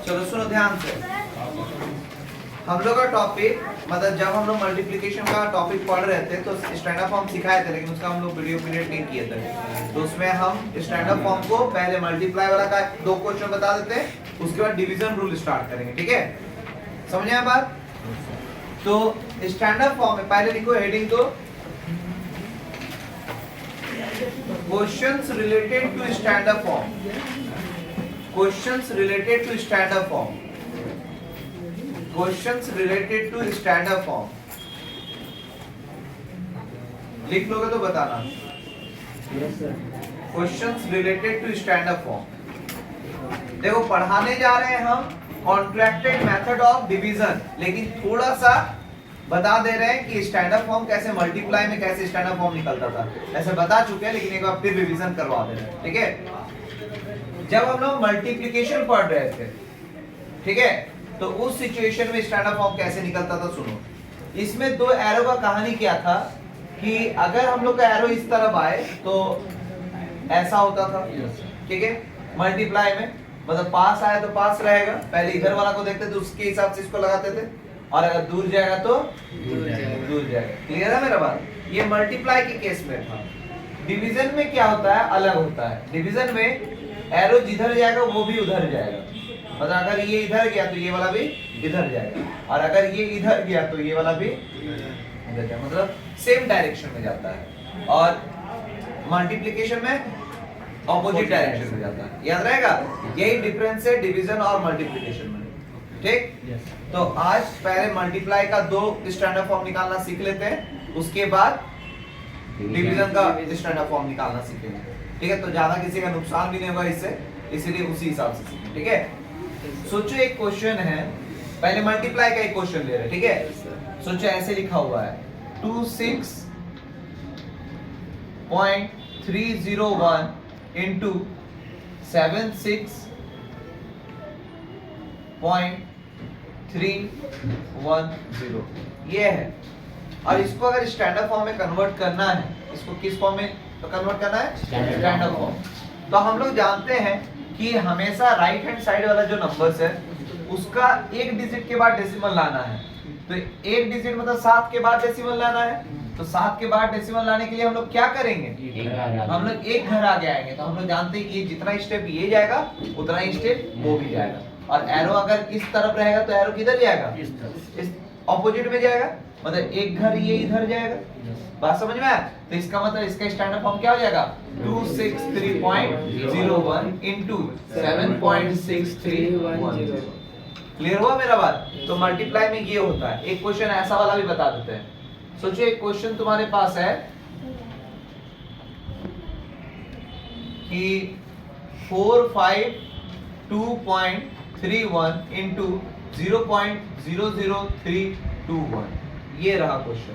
चलो सुनो ध्यान से। हम लोग का टॉपिक मतलब जब हम लोग मल्टीप्लिकेशन का टॉपिक पढ़ रहे थे तो स्टैंडर्ड फॉर्म सिखाए थे, लेकिन उसका हम लोग वीडियो पीरियड नहीं किए थे। तो उसमें हम स्टैंडर्ड फॉर्म को पहले मल्टीप्लाई वाला का 2 क्वेश्चन बता देते हैं, उसके बाद डिवीजन रूल स्टार्ट करेंगे। ठीक है, समझ आया बात? तो स्टैंडर्ड फॉर्म में पहले लिखो हेडिंग तो questions related to standard form, questions related to standard form, questions related to standard form. लिख लोगे तो बताना। Questions related to standard form. देखो पढ़ाने जा रहे हैं हम कॉन्ट्रैक्टेड मेथड ऑफ डिवीजन, लेकिन थोड़ा सा बता दे रहे हैं कि स्टैंडर्ड फॉर्म कैसे मल्टीप्लाई में कैसे स्टैंडर्ड फॉर्म निकलता था। ऐसे बता चुके हैं, लेकिन एक बार फिर रिवीजन करवा दे रहे हैं। ठीक है, जब हम लोग मल्टीप्लिकेशन पढ़ रहे थे, ठीक है, तो उस सिचुएशन में स्टैंडर्ड फॉर्म कैसे निकलता था सुनो। इसमें 2 एरो का कहानी क्या था कि अगर हम लोग का एरो इस तरफ आए तो ऐसा होता था। ठीक है, मल्टीप्लाई में मतलब पास आए तो पास रहेगा, पहले इधर वाला को देखते थे उसके हिसाब से इसको लगाते थे, और अगर दूर जाएगा तो दूर जाएगा। क्लियर है मेरा बात? ये मल्टीप्लाई के केस में था। डिवीजन में क्या होता है, अलग होता है। डिवीजन में एरो जिधर जाएगा वो भी उधर जाएगा, मतलब अगर ये इधर गया तो ये वाला भी इधर जाएगा, और अगर ये इधर गया तो ये वाला भी इधर जाएगा, मतलब सेम डायरेक्शन में जाता है। और मल्टीप्लिकेशन में ऑपोजिट डायरेक्शन में जाता है। याद रहेगा, यही डिफरेंस है डिवीजन और मल्टीप्लिकेशन में। ठीक, तो आज पहले मल्टीप्लाई का 2 स्टैंडर्ड फॉर्म निकालना सीख लेते हैं, उसके बाद डिवीजन का स्टैंडर्ड फॉर्म निकालना सीखेंगे। ठीक है, तो ज्यादा किसी का नुकसान भी नहीं होगा इससे, इसीलिए उसी हिसाब से सीखेंगे। ठीक है, सोचो एक क्वेश्चन है, पहले मल्टीप्लाई का एक क्वेश्चन ले रहे हैं। ठीक है, सोचो ऐसे लिखा हुआ है 26.301 into 76.310 ये है। और इसको अगर स्टैंडर्ड फॉर्म में कन्वर्ट करना है, इसको किस फॉर्म में कन्वर्ट करना है? Standard form. तो हम लोग जानते हैं कि हमेशा राइट हैंड साइड वाला जो नंबर्स है उसका 1 डिजिट के बाद डेसिमल लाना है। तो 1 डिजिट मतलब 7 के बाद डेसिमल लाना है, तो 7 के बाद डेसिमल लाने के लिए हम लोग क्या करेंगे? हम लोग एक घर आगे आएंगे। तो हम लोग जानते हैं कि जितना स्टेप ये जाएगा उतना ही स्टेप वो भी जाएगा, और एरो अगर इस तरफ रहेगा तो एरो किधर जाएगा? इस ऑपोजिट में जाएगा, मतलब एक घर ये इधर जाएगा। बात समझ में आया? तो इसका मतलब इसका स्टैंडर्ड फॉर्म क्या हो जाएगा? 263.01 into 7.6310। क्लियर हुआ मेरा बात? तो मल्टीप्लाई में ये होता है। एक क्वेश्चन ऐसा वाला भी बता देते हैं। सोचिए एक क्वेश्चन तुम्हारे पास है कि 452.31 into 0.00321, ये रहा क्वेश्चन।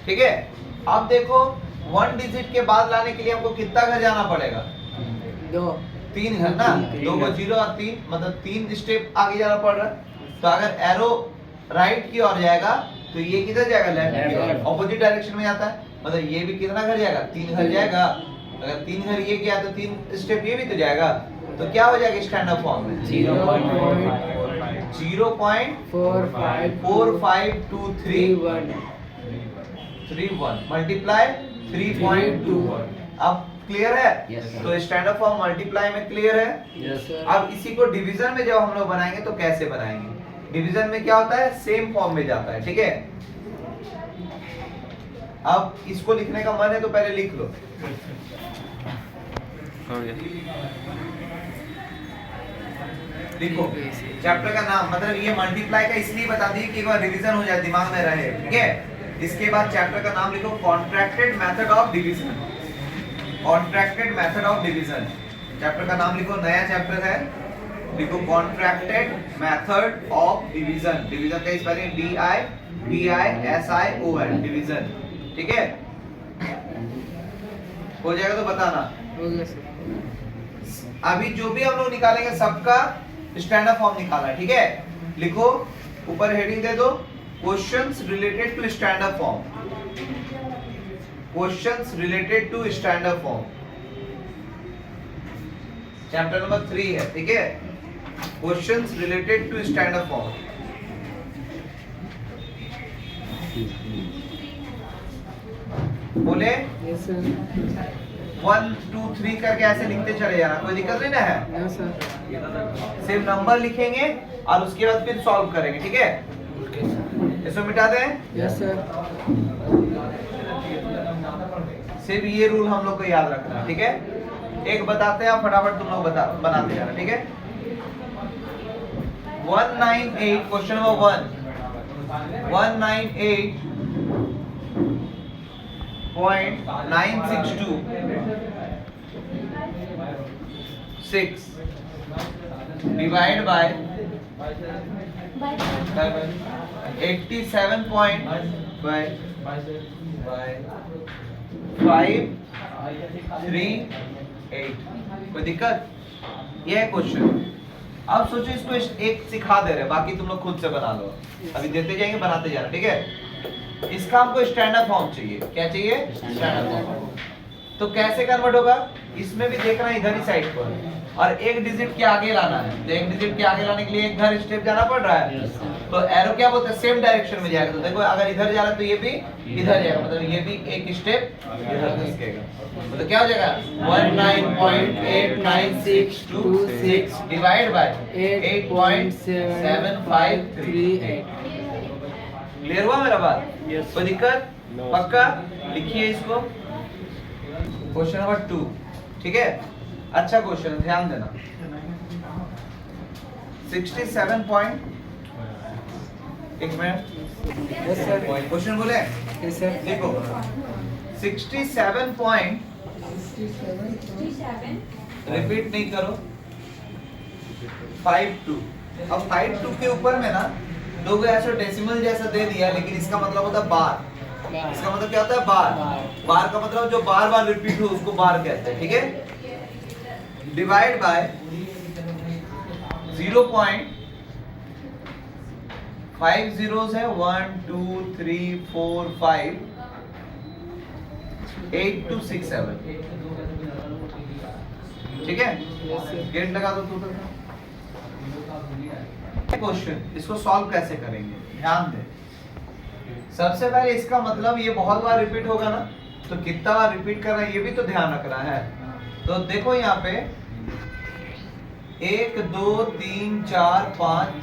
ठीक है, अब देखो 1 डिजिट के बाद लाने के लिए हमको कितना घर जाना पड़ेगा? 3 घर ना, 2 को 0 और 3 मतलब 3 स्टेप आगे जाना पड़ रहा है। तो अगर एरो राइट की ओर जाएगा तो ये किधर जाएगा? लेफ्ट की ओर, ऑपोजिट डायरेक्शन में जाता है, मतलब ये भी कितना घर जाएगा? 3 घर जाएगा। अगर 3 घर ये गया तो 3 स्टेप ये भी तो जाएगा। तो क्या हो जाएगा स्टैंडर्ड फॉर्म में? 0.452331 मल्टीप्लाई 3.21। अब क्लियर है? तो स्टैंडर्ड फॉर्म मल्टीप्लाई में क्लियर है। अब इसी को डिवीजन में जब हम लोग बनाएंगे तो कैसे बनाएंगे? डिवीजन में क्या होता है? सेम फॉर्म में जाता है। ठीक है, अब इसको लिखने का मन है तो पहले लिख लो। लिखो चैप्टर का नाम, मतलब ये मल्टीप्लाई का इसलिए बता दी कि एक बार रिवीजन हो जाए, दिमाग में रहे। ठीक है, इसके बाद चैप्टर का नाम लिखो contracted method of division. Contracted method of division chapter का नाम लिखो, नया चैप्टर है, लिखो contracted method of division. Division का स्पेलिंग DIVISION, डिवीजन। ठीक है, हो जाएगा तो बताना। अभी जो भी हम लोग निकालेंगे सबका स्टैंडर्ड फॉर्म निकालना है। ठीक है, लिखो ऊपर हेडिंग दे दो questions related to standard form, questions related to standard form. Chapter number 3 है। ठीक है, questions related to standard form. बोले यस सर। 1 2 3 करके ऐसे लिखते चले जाना, कोई दिक्कत नहीं ना है। Yes sir. सिर्फ नंबर लिखेंगे और उसके बाद फिर सॉल्व करेंगे, ठीक है। इसको मिटा दें। Yes sir. सिर्फ ये रूल हम लोग को याद रखना है, ठीक है। एक बताते हैं, फटाफट तुम लोग बनाते जाना, ठीक है। 198 question number 1 198.962 6 divide by 87 point by 538। कोई दिक्कत? ये है क्वेश्चन। अब सोचो इसको एक सिखा दे रहे, बाकी तुम लोग खुद से बना लो। अभी देते जाएंगे, बनाते जाना, ठीक है। इसका हमको स्टैंडर्ड फॉर्म चाहिए। क्या चाहिए? Standard form. तो कैसे कन्वर्ट होगा? इसमें भी देखना इधर ही साइड पर, और एक डिजिट के आगे लाना है। तो एक डिजिट के आगे लाने के लिए एक घर स्टेप जाना पड़ रहा है। तो एरो क्या बोलते हैं? सेम डायरेक्शन में जाएगा। तो देखो अगर इधर जा रहा है तो ये भी इधर जाएगा, मतलब ये भी एक स्टेप इधर खिसकेगा। तो क्या हो जाएगा? 19.8962 डिवाइड बाय 8.7538। क्लियर हुआ मेरा बात? कोई दिक्कत? पक्का? लिखिए इसको। क्वेश्चन नंबर 2, ठीक है। अच्छा क्वेश्चन, ध्यान देना। 67 पॉइंट, एक मिनट। Yes sir. क्वेश्चन बोले? Yes sir. देखो 67 पॉइंट, रिपीट नहीं करो, 52। अब 52 के ऊपर में ना दो ऐसे डेसिमल जैसा दे दिया, लेकिन इसका मतलब होता है बार। इसका मतलब क्या होता है? बार। बार का मतलब जो बार बार रिपीट हो उसको बार कहते हैं, ठीक है। डिवाइड बाय 0.5 zeros है, 1 2 3 4 5 8 2 6 7, ठीक है। गेट लगा दो टोटल का। क्वेश्चन, इसको सॉल्व कैसे करेंगे? ध्यान दें। सबसे पहले इसका मतलब ये बहुत बार रिपीट होगा ना, तो कितना बार रिपीट कर रहा है ये भी तो ध्यान रखना है। तो देखो यहाँ पे 1 2 3 4 5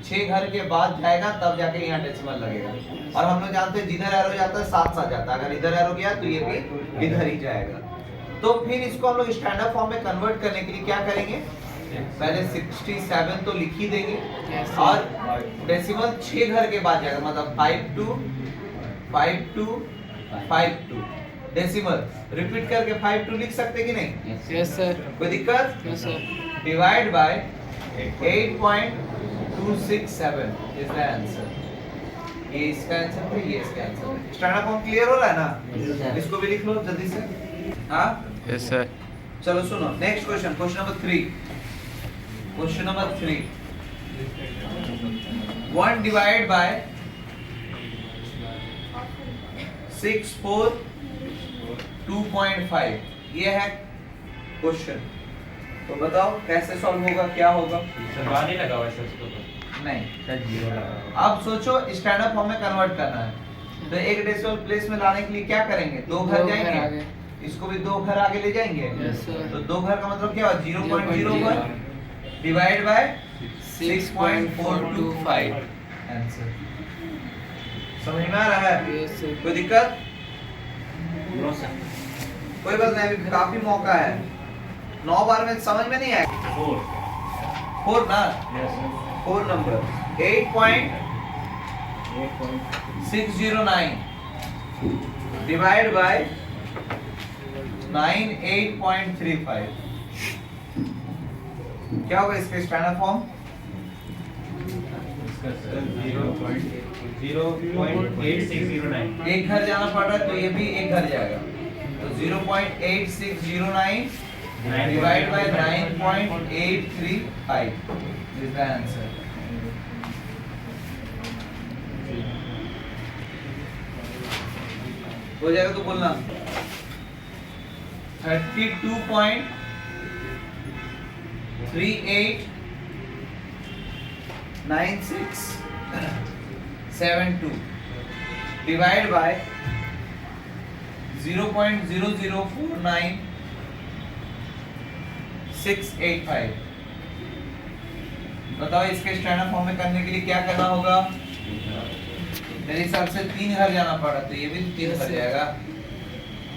6 घर के बाद जाएगा, तब जाके यहाँ डेसिमल लगेगा। और हम लोग जानते हैं जिधर एरो जाता है साथ साथ जाता है। अगर इधर एरो गया तो ये भी इधर ही जाएगा। तो फिर इसको हम लोग स्टैंडर्ड फॉर्म में कन्वर्ट करने के लिए क्या करेंगे? पहले 67 तो लिख ही देंगे, और डेसिमल 6 घर के बाद जाएगा, मतलब 52 52 52 डेसिमल रिपीट करके 52 लिख सकते कि नहीं? Yes sir. कोई दिक्कत? Yes sir. Divide by 8.267 is the answer. ये इसका आंसर है, ये इसका आंसर है। स्टैंडर्ड फॉर्म क्लियर हो रहा है ना? इसको भी लिख लो जल्दी से। हाँ यस सर। चलो सुनो, next question, question number 3। Question number 3, 1 divide by 642.5, ये है क्वेश्चन। तो बताओ कैसे सॉल्व होगा, क्या होगा? नहीं लगा हुआ है उसको तो। नहीं। जीरो लगा हुआ है। अब सोचो स्टैंडर्ड फॉर्म में कन्वर्ट करना है, तो एक डेसिमल प्लेस में लाने के लिए क्या करेंगे? दो घर जाएंगे, इसको भी 2 घर आगे ले जाएंगे। Yes sir. तो 2 घर का मतलब क्या हुआ? 0.01 डिवाइड बाय 6.425 आंसर। समझ में आ रहा है? Yes sir. कोई दिक्कत? No sir. कोई बात नहीं, अभी काफी मौका है। 9 बार में समझ में नहीं आएगा। 4 ना? Yes 4 number 8.609 divide by 98.35। क्या होगा इसका स्टैंडर्ड फॉर्म? 0.8609। एक घर जाना पड़ रहा है तो ये भी एक घर जाएगा। तो 0.8609 divide by 9.835 is the answer. हो जाएगा तो बोलना। 32.38 9672 डिवाइड बाय 0.0049685। बताओ इसके स्टैंडर्ड फॉर्म में करने के लिए क्या करना होगा? मेरे हिसाब से 3 घर जाना पड़ा, तो ये भी 3 घर जाएगा।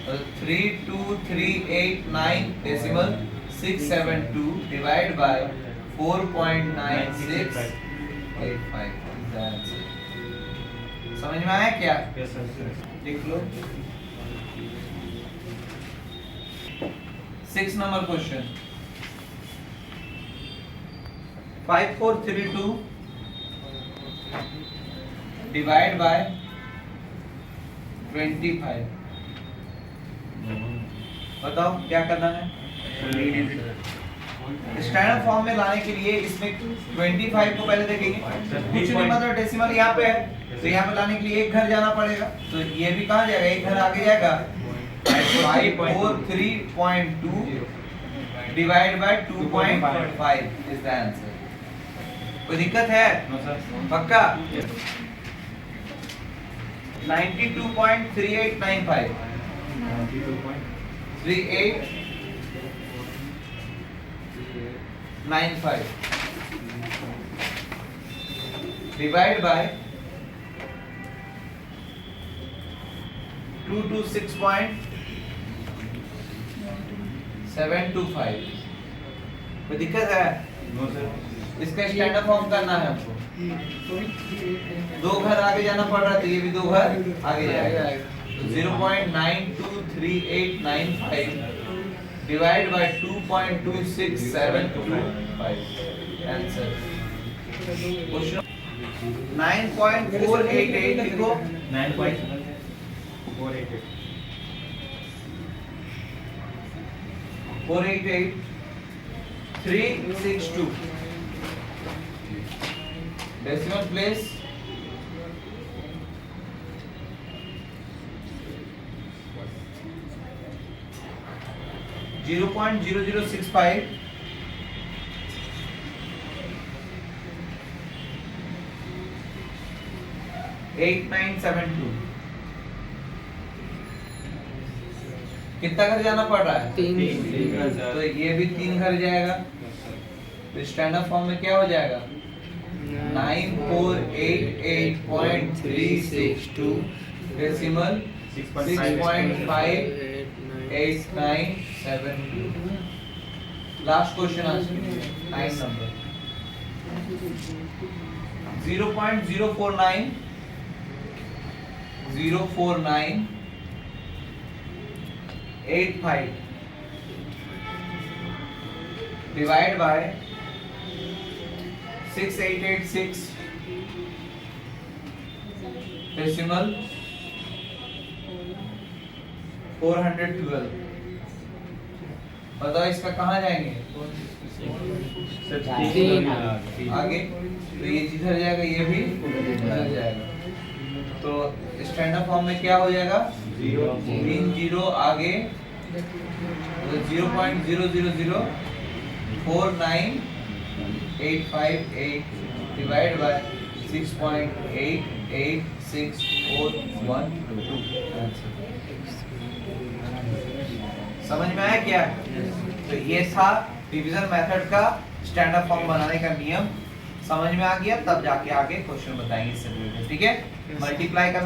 तो 32389.672 डिवाइड बाय 4.9685। समझ में आया क्या? Yes, sir. लिख लो। 6 नंबर क्वेश्चन। 5432 divide by 25। बताओ क्या करना है? स्टैंडर्ड फॉर्म में लाने के लिए इसमें 25 को पहले देखेंगे, कुछ नहीं मतलब डेसिमल यहाँ पे है, तो यहाँ पे लाने के लिए एक घर जाना पड़ेगा, तो ये भी कहाँ जाएगा? एक घर आगे जाएगा। 5432 divide by 2.5 is the answer. कोई दिक्कत है? No, sir. पक्का? 92.3895 3895 डिवाइड बाय 226.725। कोई दिक्कत है? No, sir. इसका स्टैंडर्ड फॉर्म करना है हमको। 2 घर आगे जाना पड़ रहा है, तो ये भी 2 घर आगे जाएगा। 0.923895 डिवाइड बाय 2.26725 आंसर। क्वेश्चन 9.488 लिखो। 9.488. 488 362 डेसिमल प्लेस 0.0065 8972। कितना घर जाना पड़ रहा है? 3 तो ये भी 3 घर जाएगा, तो स्टैंडर्ड फॉर्म में क्या हो जाएगा? 9488.362 डेसिमल 6.58972। लास्ट क्वेश्चन आज 9 नंबर। 0.049 04985 divide by 6886 decimal 412। बताओ इसका कहाँ जाएंगे? Sir, तीन। आगे, तो ये जिधर जाएगा ये भी उधर जाएगा, तो स्टैंडर्ड फॉर्म में क्या हो जाएगा? 3 जीरो आगे, 0.00049858 डिवाइड बाय 6.886412। समझ में आया क्या? तो ये था डिवीजन मेथड का स्टैंडर्ड फॉर्म बनाने का नियम। समझ में आ गया? तब जाके आगे क्वेश्चन बताएंगे इससे रिलेटेड। ठीक है? मल्टीप्लाई का